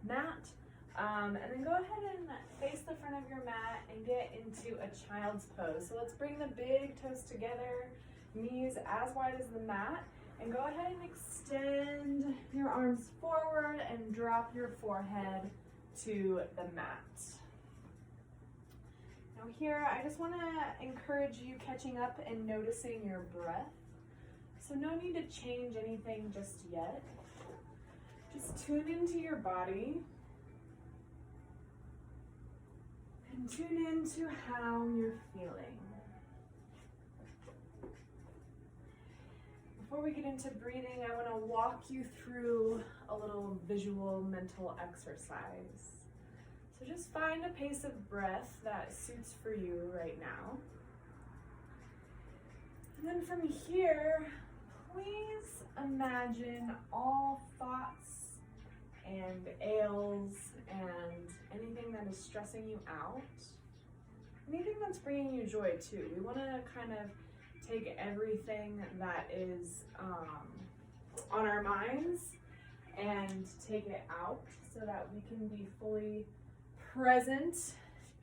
mat. And then go ahead and face the front of your mat and get into a child's pose. So let's bring the big toes together, knees as wide as the mat, and go ahead and extend your arms forward and drop your forehead to the mat. Now here, I just want to encourage you catching up and noticing your breath. So no need to change anything just yet. Just tune into your body and tune into how you're feeling. Before we get into breathing, I want to walk you through a little visual mental exercise. So just find a pace of breath that suits for you right now. And then from here, please imagine all thoughts and ails and anything that is stressing you out, anything that's bringing you joy too. We want to kind of take everything that is on our minds and take it out so that we can be fully present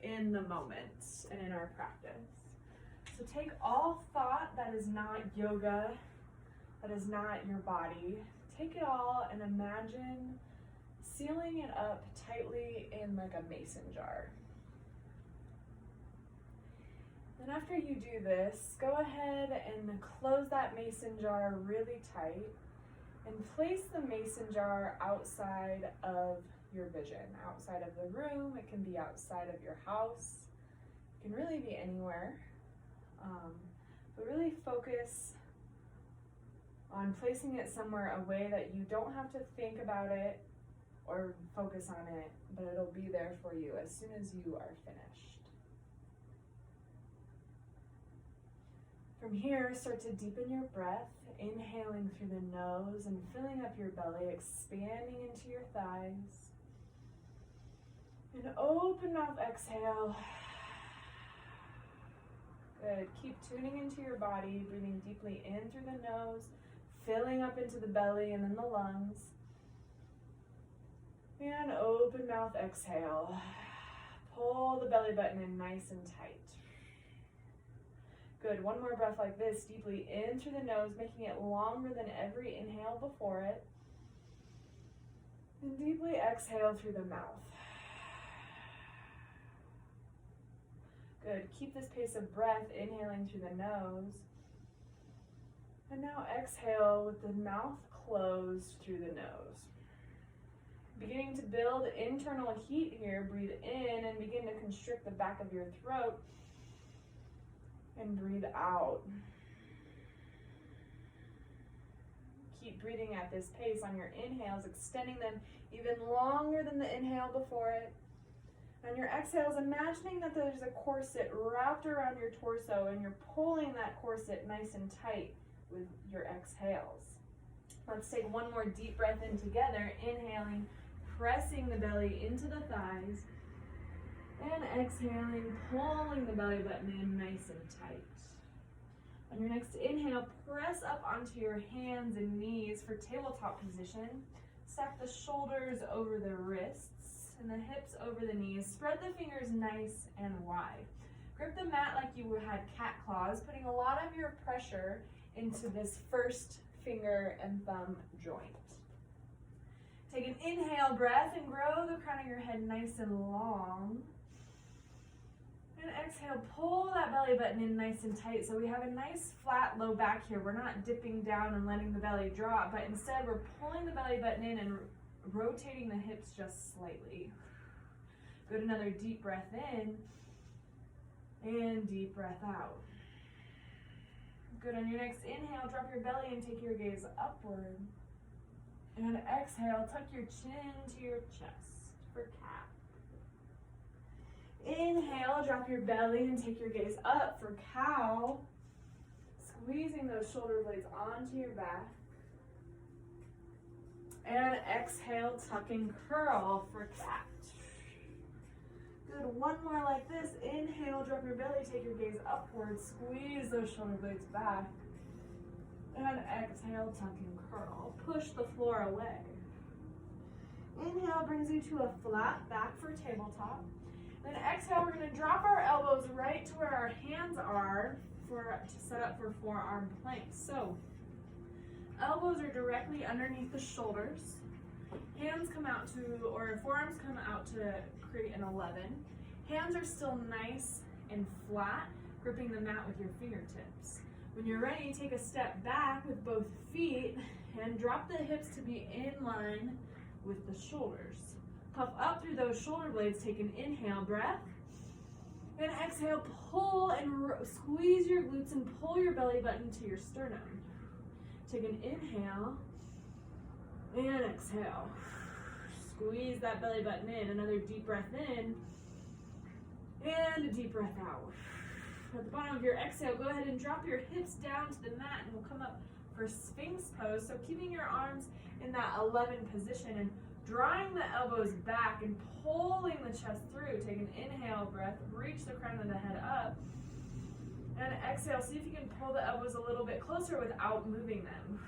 in the moment and in our practice. So take all thought that is not yoga, that is not your body, take it all and imagine sealing it up tightly in like a mason jar. Then after you do this, go ahead and close that mason jar really tight and place the mason jar outside of your vision, outside of the room. It can be outside of your house. It can really be anywhere. But really focus on placing it somewhere away that you don't have to think about it or focus on it, but it'll be there for you as soon as you are finished. From here, start to deepen your breath, inhaling through the nose and filling up your belly, expanding into your thighs. And open mouth, exhale. Good. Keep tuning into your body, breathing deeply in through the nose, filling up into the belly and then the lungs. And open mouth, exhale. Pull the belly button in nice and tight. Good. One more breath like this, deeply in through the nose, making it longer than every inhale before it. And deeply exhale through the mouth. Good. Keep this pace of breath, inhaling through the nose. And now exhale with the mouth closed through the nose. Beginning to build internal heat here, breathe in and begin to constrict the back of your throat. And breathe out. Keep breathing at this pace on your inhales, extending them even longer than the inhale before it. On your exhales, imagining that there's a corset wrapped around your torso and you're pulling that corset nice and tight with your exhales. Let's take one more deep breath in together, inhaling, pressing the belly into the thighs, and exhaling, pulling the belly button in nice and tight. On your next inhale, press up onto your hands and knees for tabletop position. Stack the shoulders over the wrists and the hips over the knees. Spread the fingers nice and wide. Grip the mat like you had cat claws, putting a lot of your pressure into this first finger and thumb joint. Take an inhale breath and grow the crown of your head nice and long. And exhale, pull that belly button in nice and tight. So we have a nice flat low back here. We're not dipping down and letting the belly drop, but instead we're pulling the belly button in and rotating the hips just slightly. Good, another deep breath in and deep breath out. Good, on your next inhale, drop your belly and take your gaze upward. And exhale, tuck your chin to your chest for cat. Inhale, drop your belly and take your gaze up for cow. Squeezing those shoulder blades onto your back. And exhale, tuck and curl for cat. Good, one more like this. Inhale, drop your belly, take your gaze upward, squeeze those shoulder blades back. And exhale, tuck and curl. Push the floor away. Inhale brings you to a flat back for tabletop. Then exhale, we're going to drop our elbows right to where our hands are to set up for forearm planks. So elbows are directly underneath the shoulders. Hands come out to, or forearms come out to create an 11. Hands are still nice and flat, gripping the mat with your fingertips. When you're ready, take a step back with both feet and drop the hips to be in line with the shoulders. Puff up through those shoulder blades, take an inhale breath. And exhale, pull and squeeze your glutes and pull your belly button to your sternum. Take an inhale and exhale. Squeeze that belly button in. Another deep breath in and a deep breath out. At the bottom of your exhale, go ahead and drop your hips down to the mat and we'll come up for Sphinx pose. So keeping your arms in that 11 position and drawing the elbows back and pulling the chest through. Take an inhale breath, reach the crown of the head up. And exhale, see if you can pull the elbows a little bit closer without moving them.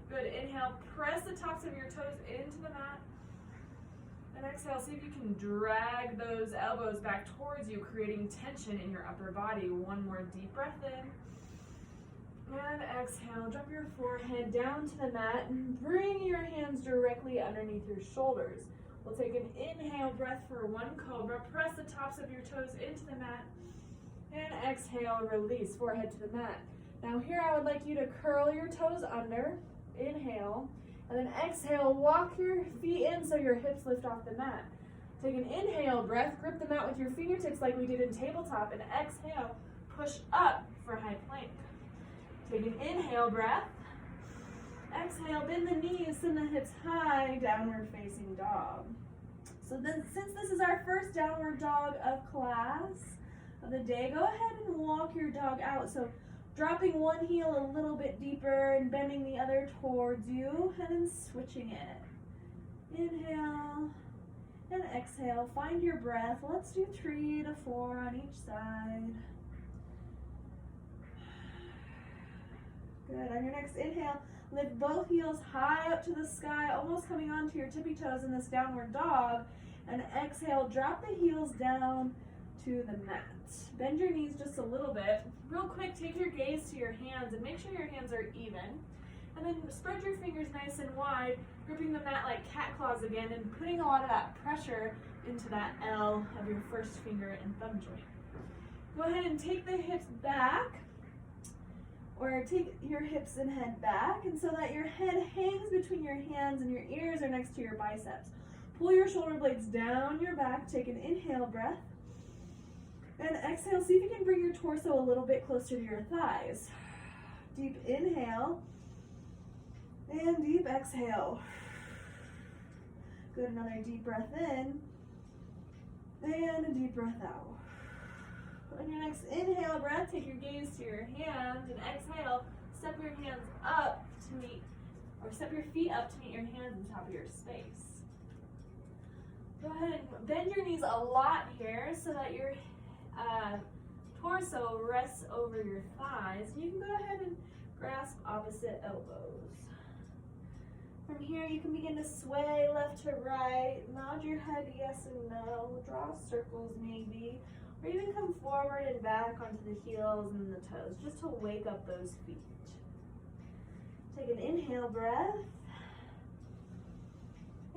Good, inhale, press the tops of your toes into the mat. And exhale, see if you can drag those elbows back towards you, creating tension in your upper body. One more deep breath in. And exhale, drop your forehead down to the mat and bring your hands directly underneath your shoulders. We'll take an inhale breath for one cobra. Press the tops of your toes into the mat. And exhale, release, forehead to the mat. Now here I would like you to curl your toes under. Inhale. And then exhale, walk your feet in so your hips lift off the mat. Take an inhale breath, grip the mat with your fingertips like we did in tabletop, and exhale, push up for high plank. Take an inhale breath. Exhale, bend the knees, send the hips high, downward facing dog. So then, since this is our first downward dog of class of the day, go ahead and walk your dog out. So dropping one heel a little bit deeper and bending the other towards you, and then switching it. Inhale and exhale. Find your breath. Let's do 3 to 4 on each side. Good. On your next inhale, lift both heels high up to the sky, almost coming onto your tippy toes in this downward dog. And exhale, drop the heels down to the mat. Bend your knees just a little bit. Real quick, take your gaze to your hands and make sure your hands are even. And then spread your fingers nice and wide, gripping the mat like cat claws again and putting a lot of that pressure into that L of your first finger and thumb joint. Go ahead and take the hips back, or take your hips and head back, and so that your head hangs between your hands and your ears are next to your biceps. Pull your shoulder blades down your back, take an inhale breath. And exhale, see if you can bring your torso a little bit closer to your thighs. Deep inhale. And deep exhale. Good, another deep breath in. And a deep breath out. On your next inhale breath, take your gaze to your hands. And exhale, step your hands up to meet, or step your feet up to meet your hands on top of your space. Go ahead and bend your knees a lot here so that your torso rests over your thighs. You can go ahead and grasp opposite elbows. From here, you can begin to sway left to right, nod your head yes and no, draw circles maybe, or even come forward and back onto the heels and the toes, just to wake up those feet. Take an inhale breath.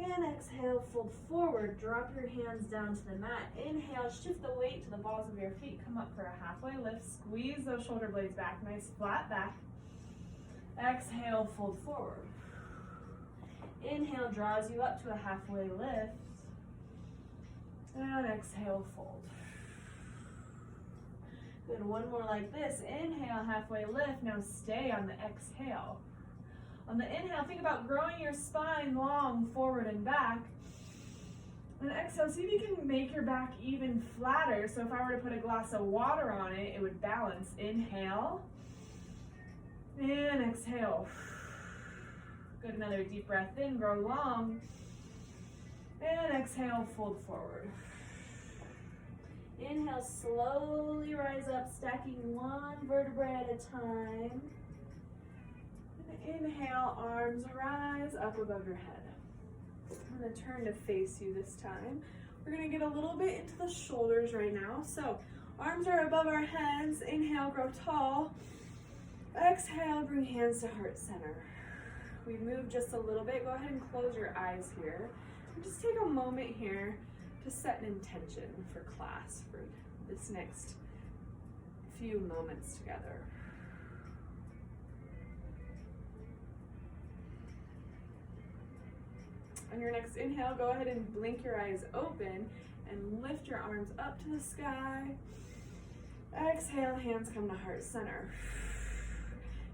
And exhale, fold forward, drop your hands down to the mat. Inhale, shift the weight to the balls of your feet. Come up for a halfway lift. Squeeze those shoulder blades back, nice flat back. Exhale, fold forward. Inhale, draws you up to a halfway lift. And exhale, fold. Good, one more like this. Inhale, halfway lift. Now stay on the exhale. On the inhale, think about growing your spine long forward and back. And exhale, see if you can make your back even flatter. So if I were to put a glass of water on it, it would balance. Inhale. And exhale. Good, another deep breath in, grow long. And exhale, fold forward. Inhale, slowly rise up, stacking one vertebrae at a time. And inhale, arms rise up above your head. I'm going to turn to face you this time. We're going to get a little bit into the shoulders right now. So arms are above our heads. Inhale, grow tall. Exhale, bring hands to heart center. We move just a little bit. Go ahead and close your eyes here. And just take a moment here to set an intention for class for this next few moments together. On your next inhale, go ahead and blink your eyes open and lift your arms up to the sky. Exhale, hands come to heart center.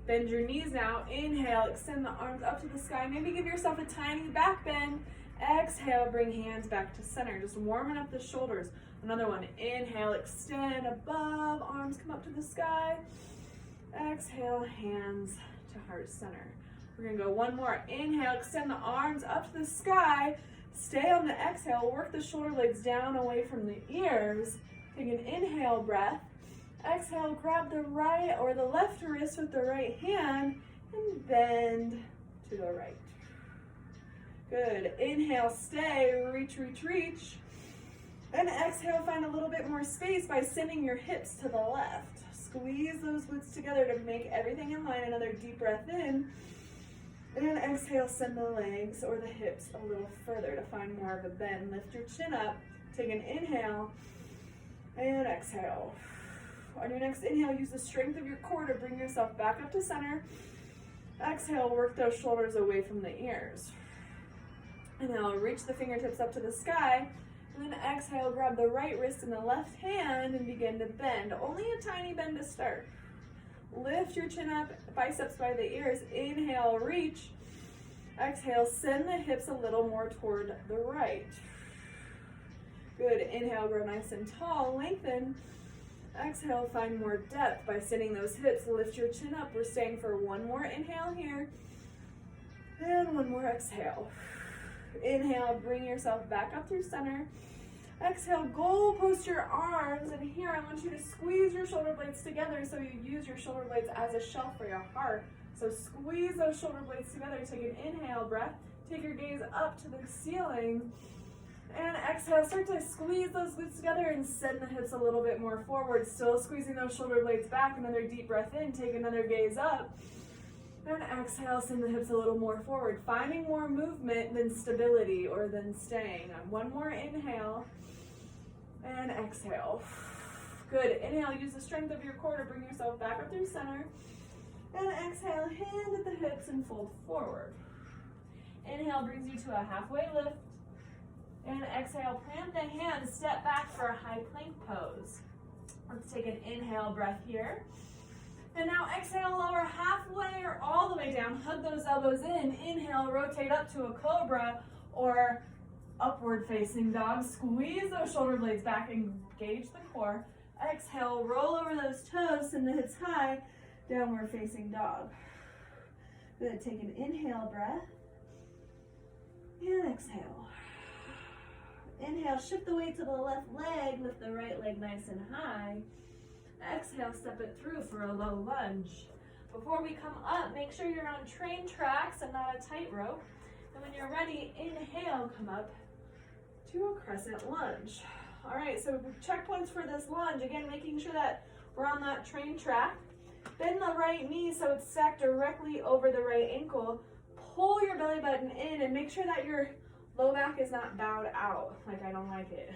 Bend your knees now. Inhale, extend the arms up to the sky. Maybe give yourself a tiny back bend. Exhale, bring hands back to center. Just warming up the shoulders. Another one. Inhale, extend above. Arms come up to the sky. Exhale, hands to heart center. We're going to go one more. Inhale, extend the arms up to the sky. Stay on the exhale. Work the shoulder blades down away from the ears. Take an inhale breath. Exhale, grab the right or the left wrist with the right hand and bend to the right. Good. Inhale, stay, reach, reach, reach. And exhale, find a little bit more space by sending your hips to the left. Squeeze those glutes together to make everything in line. Another deep breath in. And exhale, send the legs or the hips a little further to find more of a bend. Lift your chin up. Take an inhale and exhale. On your next inhale, use the strength of your core to bring yourself back up to center. Exhale, work those shoulders away from the ears. Inhale, reach the fingertips up to the sky. And then exhale, grab the right wrist in the left hand and begin to bend. Only a tiny bend to start. Lift your chin up, biceps by the ears. Inhale, reach. Exhale, send the hips a little more toward the right. Good. Inhale, grow nice and tall, lengthen. Exhale, find more depth by sending those hips. Lift your chin up. We're staying for one more inhale here. And one more exhale. Inhale, bring yourself back up through center. Exhale, goal post your arms, and here I want you to squeeze your shoulder blades together so you use your shoulder blades as a shelf for your heart. So squeeze those shoulder blades together. Take an inhale breath. Take your gaze up to the ceiling. And exhale, start to squeeze those glutes together and send the hips a little bit more forward. Still squeezing those shoulder blades back. Another deep breath in. Take another gaze up. And exhale, send the hips a little more forward. Finding more movement than stability or than staying. One more inhale. And exhale. Good. Inhale, use the strength of your core to bring yourself back up through center. And exhale, hand at the hips and fold forward. Inhale brings you to a halfway lift. And exhale, plant the hands, step back for a high plank pose. Let's take an inhale breath here. And now exhale, lower halfway or all the way down. Hug those elbows in. Inhale, rotate up to a cobra or upward facing dog. Squeeze those shoulder blades back, engage the core. Exhale, roll over those toes, send the hips high, downward facing dog. Good, take an inhale breath. And exhale. Inhale, shift the weight to the left leg, lift the right leg nice and high. Exhale, step it through for a low lunge. Before we come up, make sure you're on train tracks and not a tightrope. And when you're ready, inhale, come up to a crescent lunge. All right, so checkpoints for this lunge. Again, making sure that we're on that train track. Bend the right knee so it's stacked directly over the right ankle. Pull your belly button in and make sure that your low back is not bowed out, like I don't like it.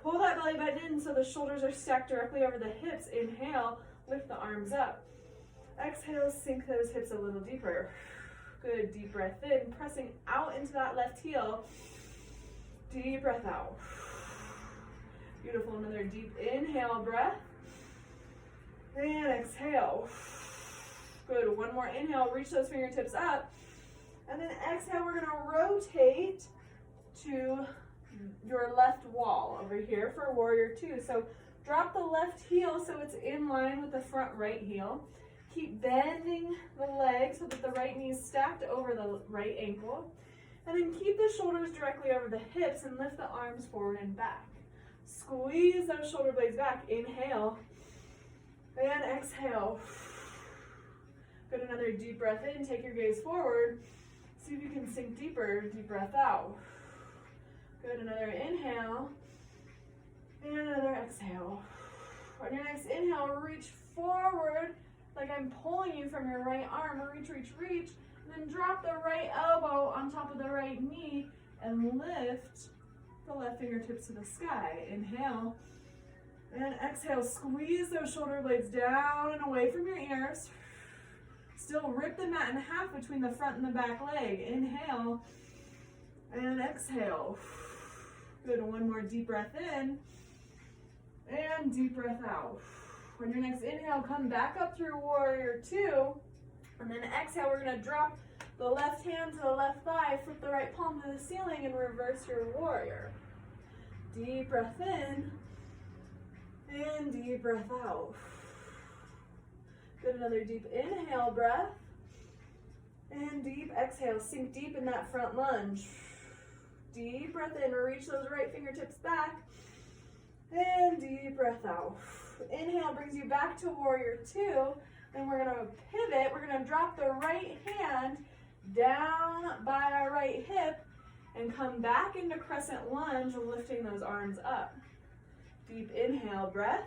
Pull that belly button in so the shoulders are stacked directly over the hips. Inhale, lift the arms up. Exhale, sink those hips a little deeper. Good, deep breath in, pressing out into that left heel. Deep breath out. Beautiful, another deep inhale breath. And exhale. Good, one more inhale, reach those fingertips up. And then exhale, we're gonna rotate to your left wall over here for warrior two. So drop the left heel so it's in line with the front right heel. Keep bending the leg so that the right knee is stacked over the right ankle. And then keep the shoulders directly over the hips and lift the arms forward and back. Squeeze those shoulder blades back. Inhale and exhale. Good, another deep breath in. Take your gaze forward. See if you can sink deeper. Deep breath out. Good, another inhale. And another exhale. On your next inhale, reach forward like I'm pulling you from your right arm. Reach, reach, reach. And then drop the right elbow on top of the right knee and lift the left fingertips to the sky. Inhale. And exhale, squeeze those shoulder blades down and away from your ears. Still rip the mat in half between the front and the back leg. Inhale and exhale. Good, one more deep breath in and deep breath out. On your next inhale, come back up through warrior two. And then exhale, we're gonna drop the left hand to the left thigh, flip the right palm to the ceiling and reverse your warrior. Deep breath in. And deep breath out. Good, another deep inhale breath. And deep exhale, sink deep in that front lunge. Deep breath in, reach those right fingertips back. And deep breath out. Inhale brings you back to warrior two. Then we're gonna pivot, we're gonna drop the right hand down by our right hip and come back into crescent lunge, lifting those arms up. Deep inhale breath,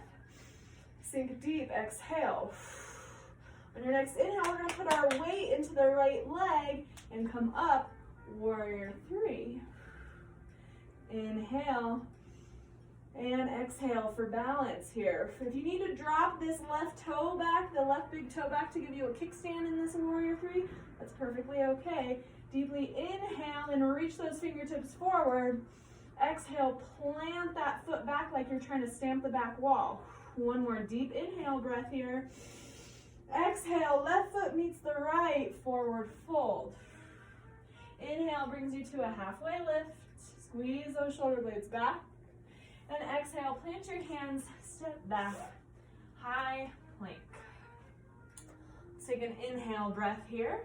sink deep, exhale. On your next inhale, we're gonna put our weight into the right leg and come up, warrior three. Inhale and exhale for balance here. If you need to drop this left toe back, the left big toe back to give you a kickstand in this warrior three, that's perfectly okay. Deeply inhale and reach those fingertips forward. Exhale, plant that foot back like you're trying to stamp the back wall. One more deep inhale breath here. Exhale, left foot meets the right, forward fold. Inhale brings you to a halfway lift. Squeeze those shoulder blades back. And exhale, plant your hands, step back, high plank. Let's take an inhale breath here.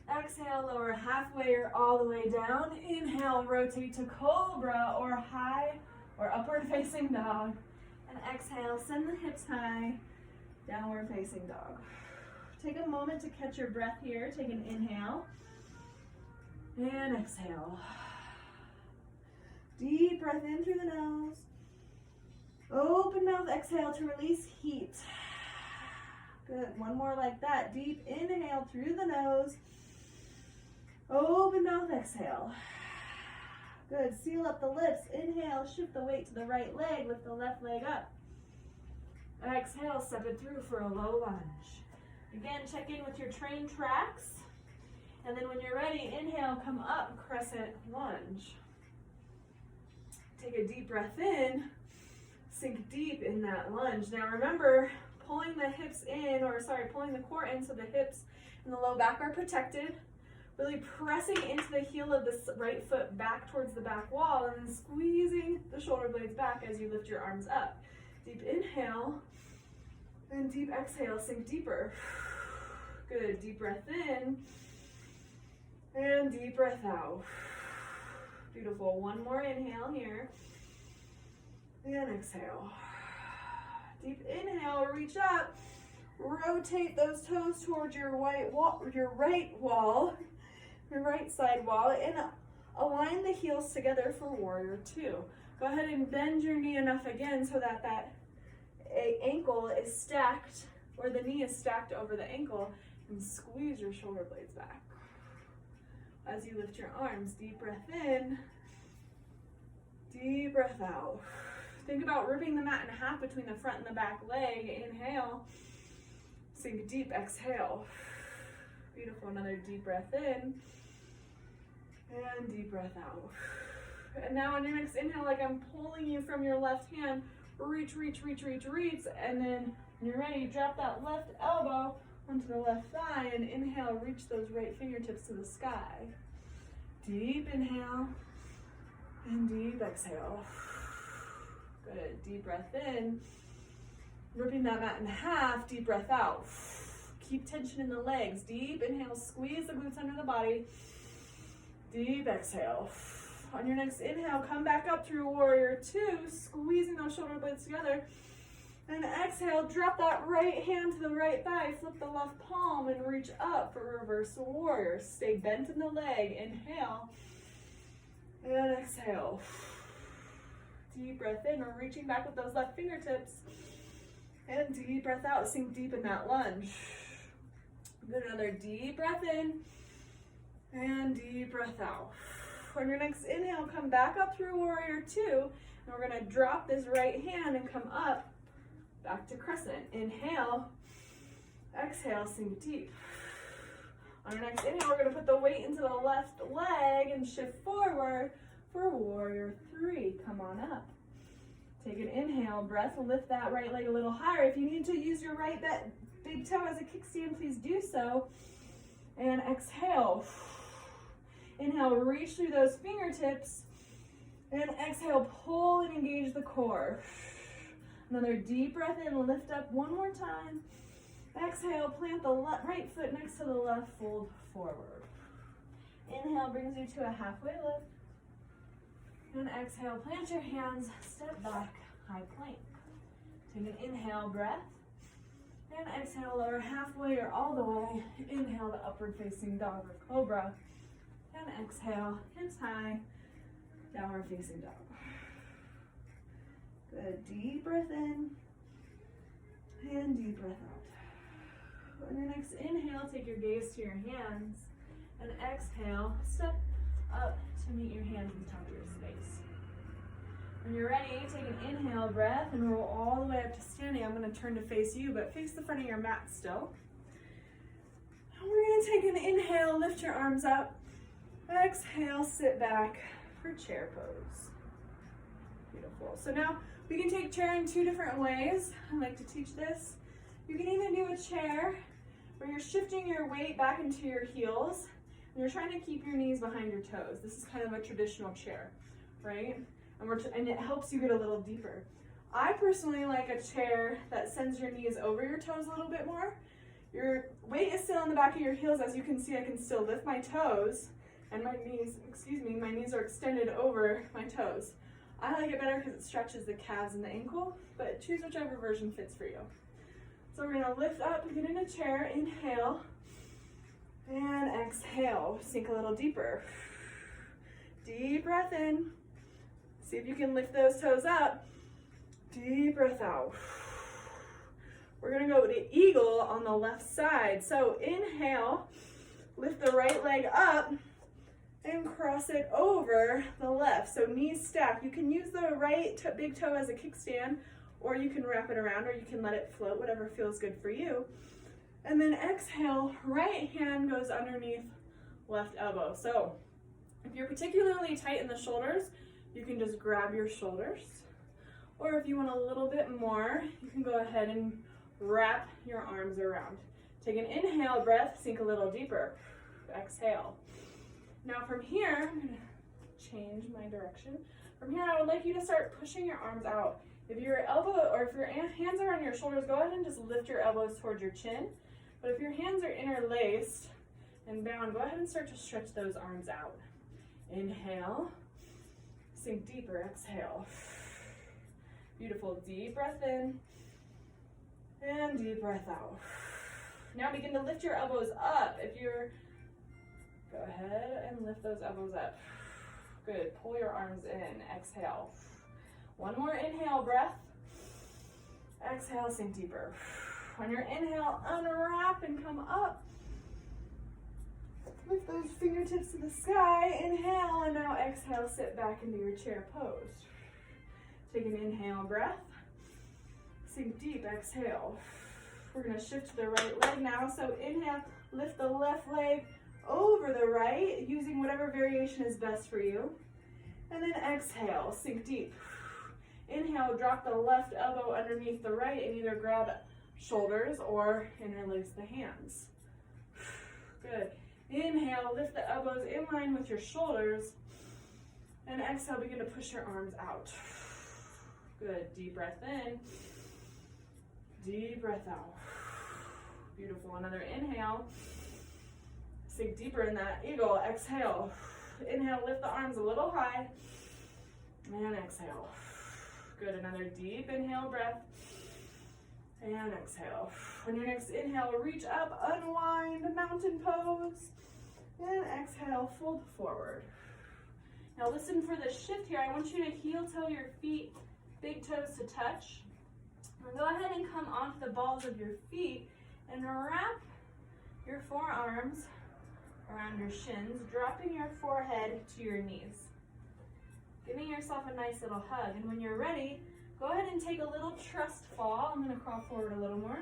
Exhale, lower halfway or all the way down. Inhale, rotate to cobra or high or upward facing dog. And exhale, send the hips high, downward facing dog. Take a moment to catch your breath here. Take an inhale and exhale. Deep breath in through the nose. Open mouth, exhale to release heat. Good, one more like that. Deep inhale through the nose. Open mouth, exhale. Good, seal up the lips. Inhale, shift the weight to the right leg, lift the left leg up. Exhale, step it through for a low lunge. Again, check in with your train tracks. And then when you're ready, inhale, come up, crescent lunge. Take a deep breath in, sink deep in that lunge. Now remember, pulling the hips in, pulling the core in so the hips and the low back are protected. Really pressing into the heel of the right foot back towards the back wall and then squeezing the shoulder blades back as you lift your arms up. Deep inhale and deep exhale, sink deeper. Good, deep breath in and deep breath out. Beautiful, one more inhale here and exhale. Deep inhale, reach up, rotate those toes towards your right side wall, and align the heels together for warrior two. Go ahead and bend your knee enough again so that ankle is stacked, or the knee is stacked over the ankle, and squeeze your shoulder blades back. As you lift your arms, deep breath in, deep breath out. Think about ripping the mat in half between the front and the back leg. Inhale, sink deep, exhale. Beautiful, another deep breath in, and deep breath out. And now on your next inhale, like I'm pulling you from your left hand, reach, reach, reach, reach, reach, and then when you're ready, drop that left elbow onto the left thigh, and inhale, reach those right fingertips to the sky. Deep inhale, and deep exhale. Good, deep breath in, ripping that mat in half, deep breath out. Keep tension in the legs. Deep inhale, squeeze the glutes under the body. Deep exhale. On your next inhale, come back up through warrior two, squeezing those shoulder blades together. And exhale, drop that right hand to the right thigh, flip the left palm and reach up for reverse warrior. Stay bent in the leg, inhale, and exhale. Deep breath in, we're reaching back with those left fingertips. And deep breath out, sink deep in that lunge. Good, another deep breath in, and deep breath out. On your next inhale, come back up through warrior two, and we're gonna drop this right hand and come up, back to crescent. Inhale, exhale, sink deep. On your next inhale, we're gonna put the weight into the left leg and shift forward for warrior three. Come on up. Take an inhale, breath, lift that right leg a little higher. If you need to use your right big toe as a kickstand, please do so. And exhale. Inhale, reach through those fingertips. And exhale, pull and engage the core. Another deep breath in, lift up one more time. Exhale, plant the right foot next to the left, fold forward. Inhale brings you to a halfway lift. And exhale, plant your hands, step back, high plank. Take an inhale, breath. And exhale, lower halfway or all the way. Inhale to upward facing dog or cobra. And exhale, hands high, downward facing dog. Good, deep breath in, and deep breath out. On your next inhale, take your gaze to your hands, and exhale, step up to meet your hands at the top of your space. When you're ready, take an inhale breath and roll all the way up to standing. I'm going to turn to face you, but face the front of your mat still. And we're going to take an inhale, lift your arms up. Exhale, sit back for chair pose. Beautiful. So now we can take chair in two different ways. I like to teach this. You can either do a chair where you're shifting your weight back into your heels and you're trying to keep your knees behind your toes. This is kind of a traditional chair, right? And it helps you get a little deeper. I personally like a chair that sends your knees over your toes a little bit more. Your weight is still on the back of your heels. As you can see, I can still lift my toes and my knees are extended over my toes. I like it better because it stretches the calves and the ankle, but choose whichever version fits for you. So we're gonna lift up, get in a chair, inhale, and exhale. Sink a little deeper. Deep breath in. See if you can lift those toes up. Deep breath out. We're gonna go to eagle on the left side. So inhale, lift the right leg up, and cross it over the left. So knees stack. You can use the right big toe as a kickstand, or you can wrap it around, or you can let it float, whatever feels good for you. And then exhale, right hand goes underneath left elbow. So if you're particularly tight in the shoulders, you can just grab your shoulders. Or if you want a little bit more, you can go ahead and wrap your arms around. Take an inhale breath, sink a little deeper. Exhale. Now from here, I'm gonna change my direction. From here, I would like you to start pushing your arms out. If your elbow, or if your hands are on your shoulders, go ahead and just lift your elbows towards your chin. But if your hands are interlaced and bound, go ahead and start to stretch those arms out. Inhale, sink deeper, exhale. Beautiful, deep breath in, and deep breath out. Now begin to lift your elbows up. Go ahead and lift those elbows up. Good, pull your arms in, exhale. One more inhale breath. Exhale, sink deeper. On your inhale, unwrap and come up. Lift those fingertips to the sky, inhale, and now exhale, sit back into your chair pose. Take an inhale breath. Sink deep, exhale. We're gonna shift to the right leg now, so inhale, lift the left leg over the right, using whatever variation is best for you. And then exhale, sink deep. Inhale, drop the left elbow underneath the right and either grab shoulders or interlace the hands. Good. Inhale, lift the elbows in line with your shoulders. And exhale, begin to push your arms out. Good. Deep breath in. Deep breath out. Beautiful. Another inhale. Sink deeper in that eagle. Exhale. Inhale, lift the arms a little high. And exhale. Good. Another deep inhale breath. And exhale. On your next inhale, reach up, unwind, mountain pose. And exhale, fold forward. Now listen for the shift here. I want you to heel toe your feet, big toes to touch. Now go ahead and come onto the balls of your feet and wrap your forearms around your shins, dropping your forehead to your knees. Giving yourself a nice little hug. And when you're ready, go ahead and take a little trust fall. I'm going to crawl forward a little more.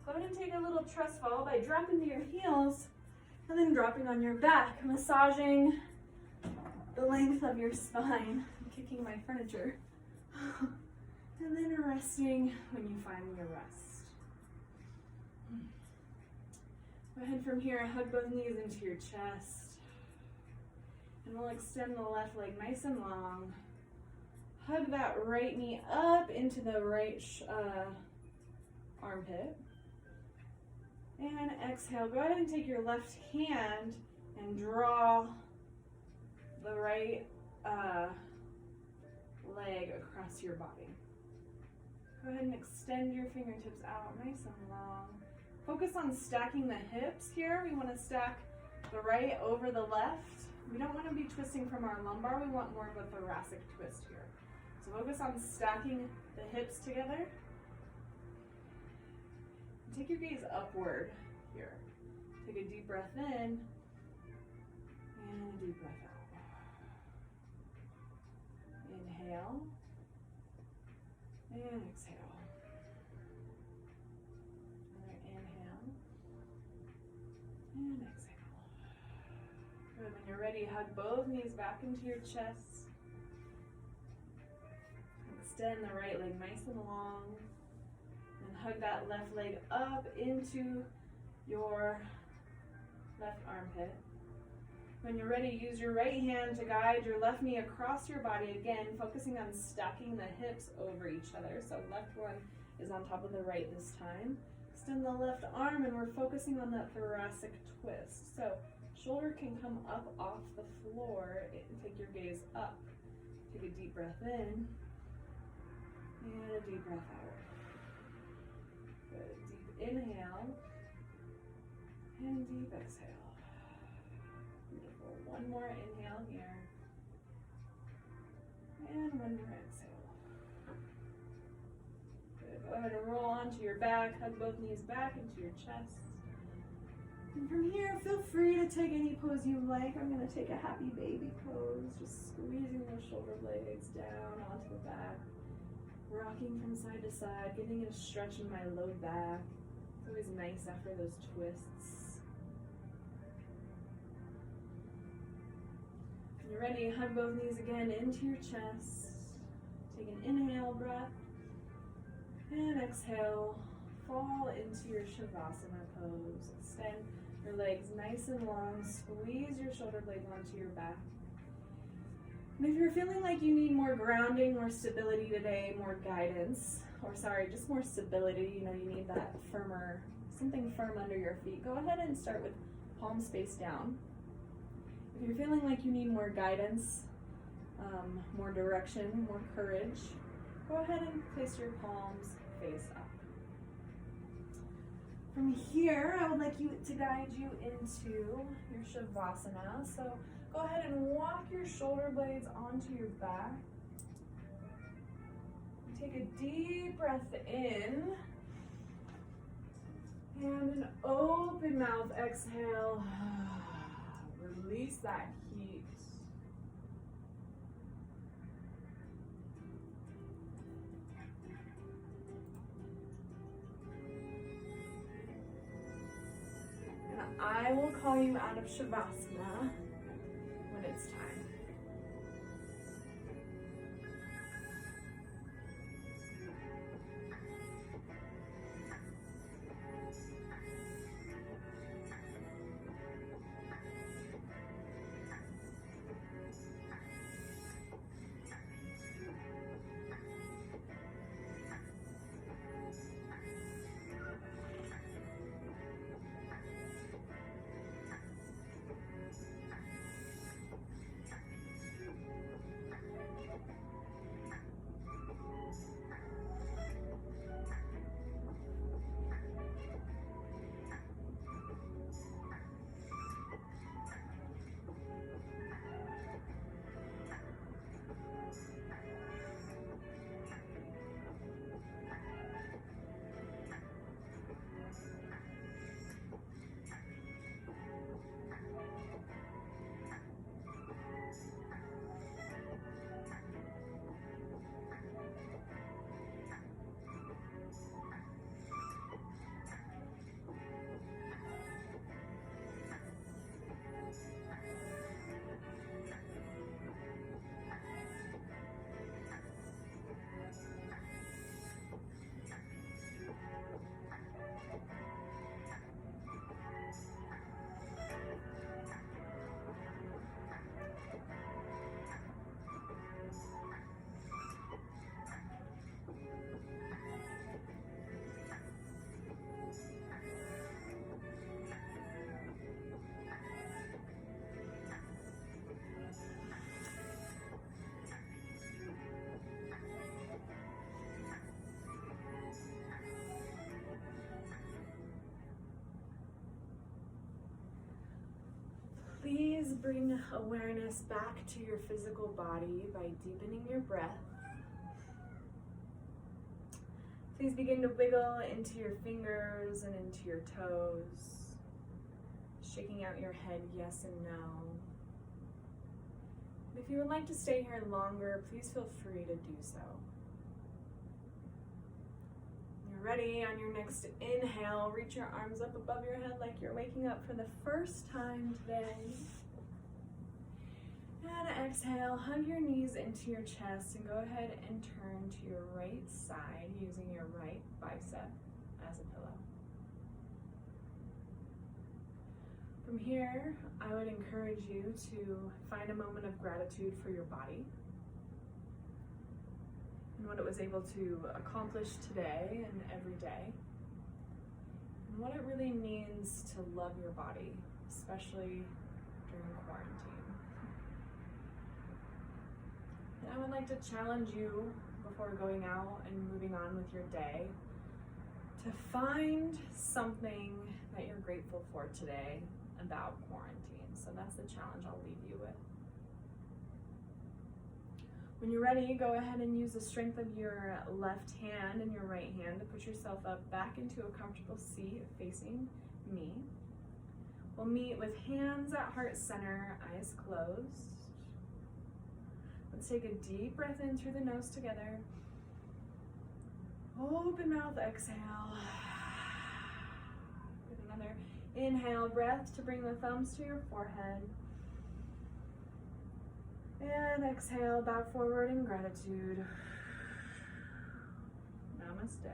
Go ahead and take a little trust fall by dropping to your heels and then dropping on your back, massaging the length of your spine. I'm kicking my furniture. And then resting when you find your rest. Go ahead from here, hug both knees into your chest. And we'll extend the left leg nice and long. Hug that right knee up into the right armpit. And exhale, go ahead and take your left hand and draw the right leg across your body. Go ahead and extend your fingertips out nice and long. Focus on stacking the hips here. We want to stack the right over the left. We don't want to be twisting from our lumbar. We want more of a thoracic twist here. So focus on stacking the hips together. Take your gaze upward here. Take a deep breath in and a deep breath out. Inhale and exhale. Another inhale and exhale. Good. When you're ready, hug both knees back into your chest. Extend the right leg nice and long. And hug that left leg up into your left armpit. When you're ready, use your right hand to guide your left knee across your body. Again, focusing on stacking the hips over each other. So left one is on top of the right this time. Extend the left arm, and we're focusing on that thoracic twist. So shoulder can come up off the floor and take your gaze up. Take a deep breath in and a deep breath out. Good. Deep inhale and deep exhale. Beautiful. One more inhale here. And one more exhale. Good. Go ahead and roll onto your back. Hug both knees back into your chest. And from here, feel free to take any pose you like. I'm going to take a happy baby pose. Just squeezing those shoulder blades down onto the back. Rocking from side to side, getting a stretch in my low back. It's always nice after those twists. When you're ready, hug both knees again into your chest. Take an inhale breath. And exhale, fall into your Shavasana pose. Extend your legs nice and long. Squeeze your shoulder blades onto your back. And if you're feeling like you need more grounding, more stability today, more guidance, just more stability, you need that firmer, something firm under your feet, go ahead and start with palms face down. If you're feeling like you need more guidance, more direction, more courage, go ahead and place your palms face up. From here, I would like to guide you into your Shavasana. So go ahead and walk your shoulder blades onto your back. Take a deep breath in. And an open mouth exhale. Release that heat. And I will call you out of Shavasana when it's time. Please bring awareness back to your physical body by deepening your breath. Please begin to wiggle into your fingers and into your toes, shaking out your head yes and no. If you would like to stay here longer, please feel free to do so. When you're ready, on your next inhale, reach your arms up above your head like you're waking up for the first time today. And exhale, hug your knees into your chest and go ahead and turn to your right side using your right bicep as a pillow. From here, I would encourage you to find a moment of gratitude for your body and what it was able to accomplish today and every day, and what it really means to love your body, especially during quarantine. And I would like to challenge you before going out and moving on with your day to find something that you're grateful for today about quarantine. So that's the challenge I'll leave you with. When you're ready, go ahead and use the strength of your left hand and your right hand to put yourself up back into a comfortable seat facing me. We'll meet with hands at heart center, eyes closed. Let's take a deep breath in through the nose together. Open mouth, exhale. With another inhale breath to bring the thumbs to your forehead. And exhale, bow forward in gratitude. Namaste.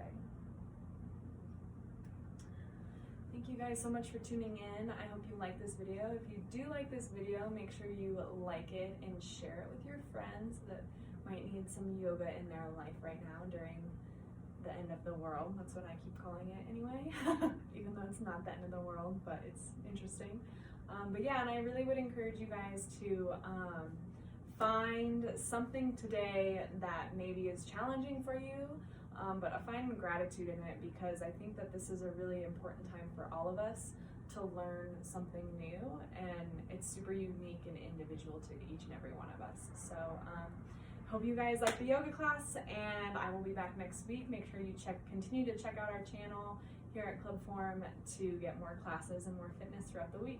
Thank you guys so much for tuning in. I hope you like this video. If you do like this video, make sure you like it and share it with your friends that might need some yoga in their life right now during the end of the world. That's what I keep calling it anyway, even though it's not the end of the world, but it's interesting. But yeah, and I really would encourage you guys to find something today that maybe is challenging for you, but find gratitude in it, because I think that this is a really important time for all of us to learn something new, and it's super unique and individual to each and every one of us. So hope you guys like the yoga class, and I will be back next week. Make sure you continue to check out our channel here at Club Form to get more classes and more fitness throughout the week.